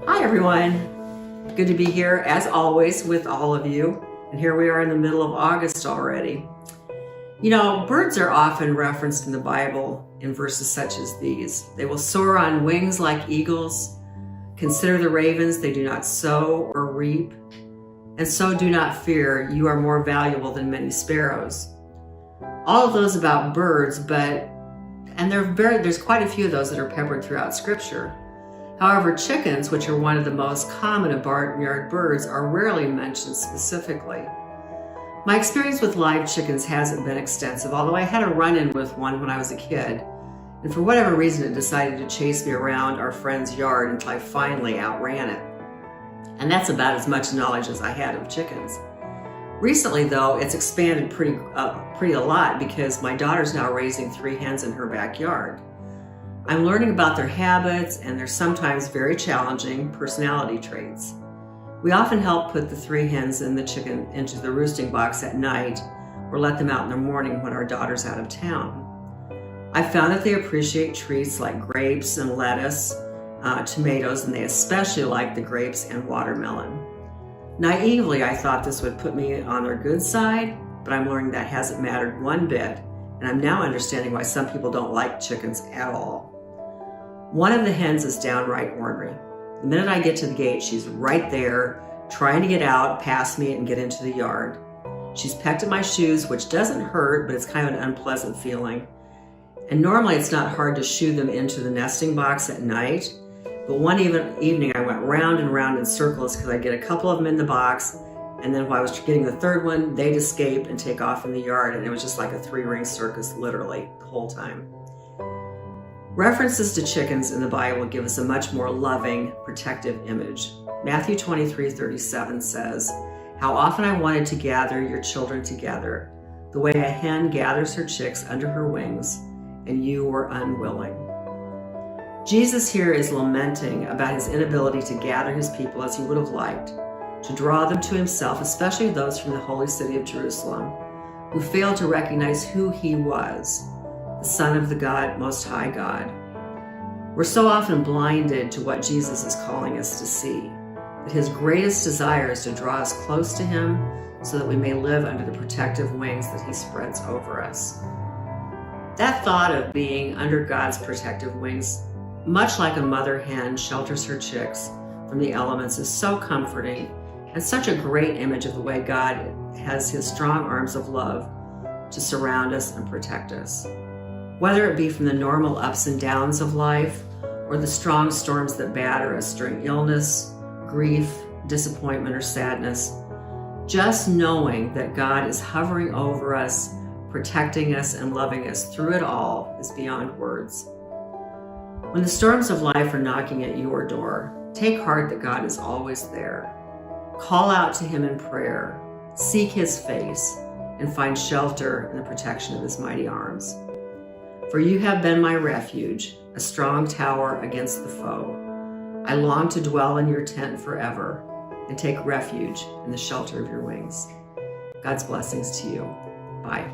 Hi everyone, good to be here as always with all of you. And here we are in the middle of August already. You know, birds are often referenced in the Bible in verses such as these. They will soar on wings like eagles. Consider the ravens, they do not sow or reap. And so do not fear, you are more valuable than many sparrows. All of those about birds, there's quite a few of those that are peppered throughout Scripture. However, chickens, which are one of the most common of barnyard birds, are rarely mentioned specifically. My experience with live chickens hasn't been extensive, although I had a run-in with one when I was a kid, and for whatever reason it decided to chase me around our friend's yard until I finally outran it. And that's about as much knowledge as I had of chickens. Recently, though, it's expanded pretty a lot because my daughter's now raising 3 hens in her backyard. I'm learning about their habits and their sometimes very challenging personality traits. We often help put the 3 hens and the chicken into the roosting box at night or let them out in the morning when our daughter's out of town. I've found that they appreciate treats like grapes and lettuce, tomatoes, and they especially like the grapes and watermelon. Naively, I thought this would put me on their good side, but I'm learning that hasn't mattered one bit, and I'm now understanding why some people don't like chickens at all. One of the hens is downright ornery. The minute I get to the gate, she's right there, trying to get out, past me, and get into the yard. She's pecked at my shoes, which doesn't hurt, but it's kind of an unpleasant feeling. And normally it's not hard to shoo them into the nesting box at night, but one evening I went round and round in circles because I'd get a couple of them in the box, and then while I was getting the 3rd one, they'd escape and take off in the yard, and it was just like a 3-ring circus, literally, the whole time. References to chickens in the Bible give us a much more loving, protective image. Matthew 23:37 says, "How often I wanted to gather your children together, the way a hen gathers her chicks under her wings, and you were unwilling." Jesus here is lamenting about his inability to gather his people as he would have liked, to draw them to himself, especially those from the holy city of Jerusalem, who failed to recognize who he was, the Son of the Most High God. We're so often blinded to what Jesus is calling us to see, that his greatest desire is to draw us close to him so that we may live under the protective wings that he spreads over us. That thought of being under God's protective wings, much like a mother hen shelters her chicks from the elements, is so comforting and such a great image of the way God has his strong arms of love to surround us and protect us. Whether it be from the normal ups and downs of life or the strong storms that batter us during illness, grief, disappointment, or sadness, just knowing that God is hovering over us, protecting us, and loving us through it all is beyond words. When the storms of life are knocking at your door, take heart that God is always there. Call out to him in prayer, seek his face, and find shelter in the protection of his mighty arms. For you have been my refuge, a strong tower against the foe. I long to dwell in your tent forever and take refuge in the shelter of your wings. God's blessings to you. Bye.